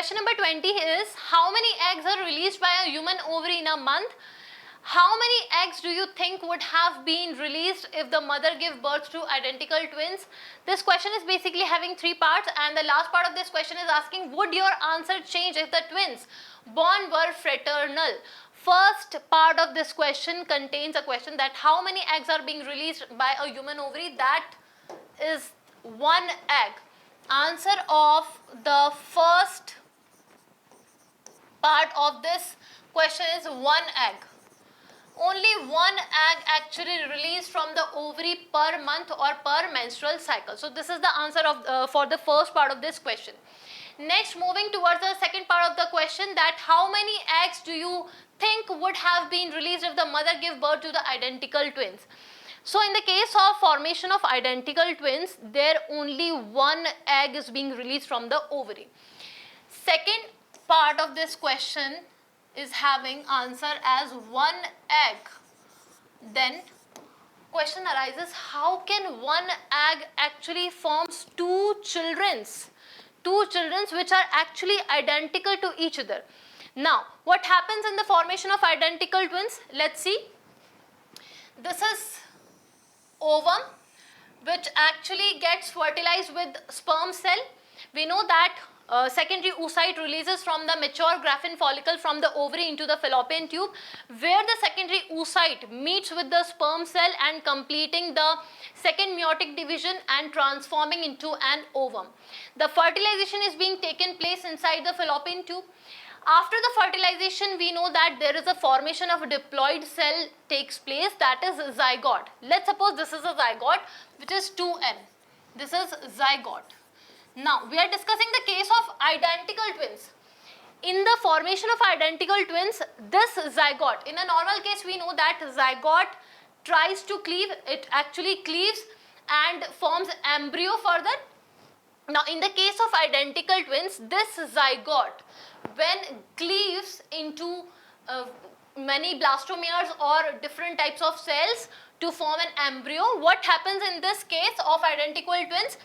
question number 20 is, how many eggs are released by a human ovary in a month? How many eggs do you think would have been released if the mother gave birth to identical twins? This question is basically having three parts, and the last part of this question is asking, would your answer change if the twins born were fraternal? First part of this question contains a question that how many eggs are being released by a human ovary? That is one egg. Answer of the first part of this question is one egg. Only one egg actually released from the ovary per month or per menstrual cycle. So this is the answer of for the first part of this question. Next, moving towards the second part of the question, that how many eggs do you think would have been released if the mother gave birth to the identical twins? So in the case of formation of identical twins, there only one egg is being released from the ovary. Second part of this question is having answer as one egg. Then question arises, how can one egg actually forms two childrens which are actually identical to each other? Now, what happens in the formation of identical twins? Let's see. This is ovum, which actually gets fertilized with sperm cell. We know that secondary oocyte releases from the mature graphene follicle from the ovary into the fallopian tube, where the secondary oocyte meets with the sperm cell and completing the second meiotic division and transforming into an ovum. The fertilization is being taken place inside the fallopian tube. After the fertilization, we know that there is a formation of a diploid cell takes place, that is zygote. Let's suppose this is a zygote which is 2n. This is zygote. Now, we are discussing the case of identical twins. In the formation of identical twins, this zygote, in a normal case we know that zygote tries to cleave, it actually cleaves and forms embryo further. Now, in the case of identical twins, this zygote, when cleaves into many blastomeres or different types of cells to form an embryo, what happens in this case of identical twins?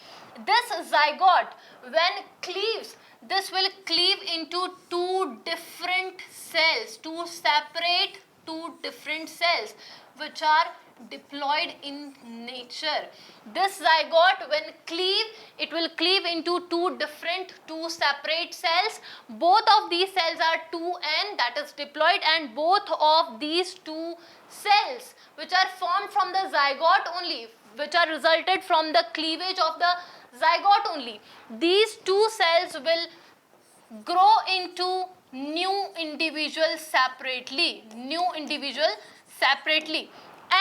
This zygote, when cleaves, this will cleave into two different cells, two different cells which are diploid in nature. This zygote, when cleave, it will cleave into two separate cells. Both of these cells are 2n, that is diploid, and both of these two cells which are formed from the zygote only, which are resulted from the cleavage of the zygote only, these two cells will grow into new individuals separately,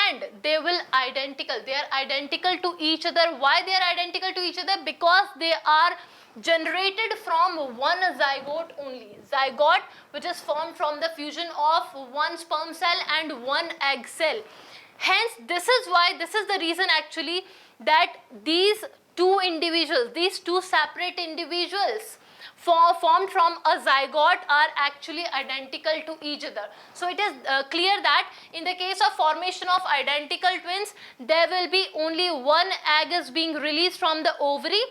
and they are identical to each other. Why they are identical to each other? Because they are generated from one zygote only, zygote which is formed from the fusion of one sperm cell and one egg cell. Hence, this is the reason actually that these two separate individuals formed from a zygote are actually identical to each other. So it is clear that in the case of formation of identical twins, there will be only one egg is being released from the ovary,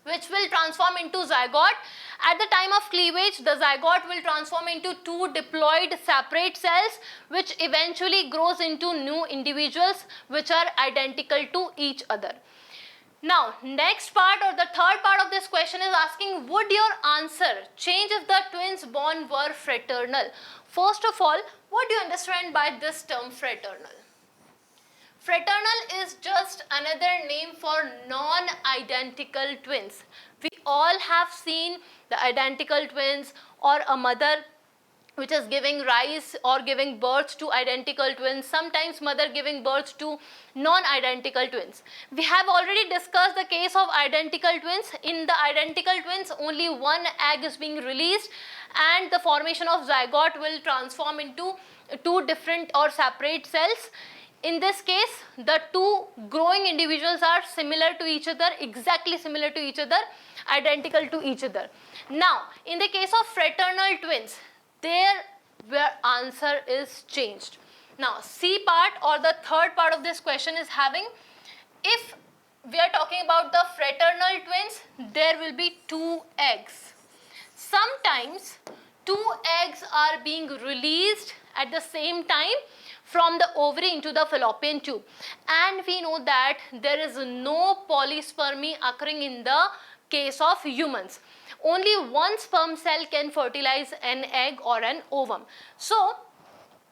which will transform into zygote. At the time of cleavage, the zygote will transform into two diploid separate cells, which eventually grows into new individuals which are identical to each other. Now, next part or the third part of this question is asking, would your answer change if the twins born were fraternal? First of all, what do you understand by this term fraternal? Fraternal is just another name for non-identical twins. We all have seen the identical twins or a mother which is giving rise or giving birth to identical twins, sometimes mother giving birth to non-identical twins. We have already discussed the case of identical twins. In the identical twins, only one egg is being released and the formation of zygote will transform into two different or separate cells. In this case, the two growing individuals are similar to each other, exactly similar to each other, identical to each other. Now, in the case of fraternal twins, their answer is changed. Now, C part or the third part of this question is having, if we are talking about the fraternal twins, there will be two eggs. Some sometimes two eggs are being released at the same time from the ovary into the fallopian tube, and we know that there is no polyspermy occurring in the case of humans. Only one sperm cell can fertilize an egg or an ovum. So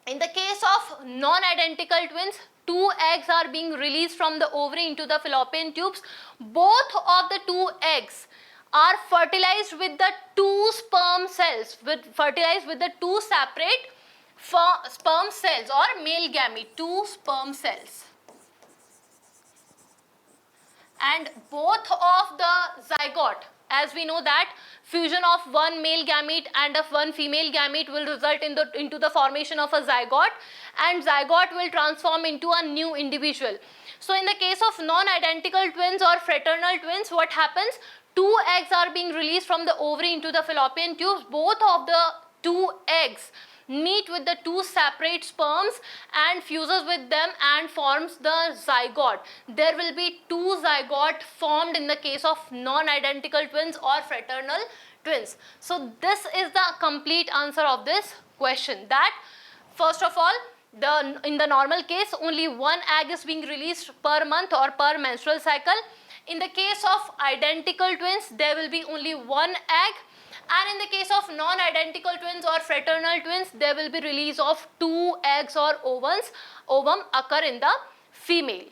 in the case of non-identical twins, two eggs are being released from the ovary into the fallopian tubes. Both of the two eggs are fertilized with the two sperm cells, fertilized with the two separate sperm cells or male gamete, two sperm cells. And both of the zygote, as we know that fusion of one male gamete and of one female gamete will result into the formation of a zygote, and zygote will transform into a new individual. So in the case of non-identical twins or fraternal twins, what happens? Two eggs are being released from the ovary into the fallopian tubes. Both of the two eggs meet with the two separate sperms and fuses with them and forms the zygote. There will be two zygote formed in the case of non-identical twins or fraternal twins. So this is the complete answer of this question, that first of all, in the normal case only one egg is being released per month or per menstrual cycle. In the case of identical twins, there will be only one egg, and in the case of non-identical twins or fraternal twins, there will be release of two eggs or ovum occur in the female.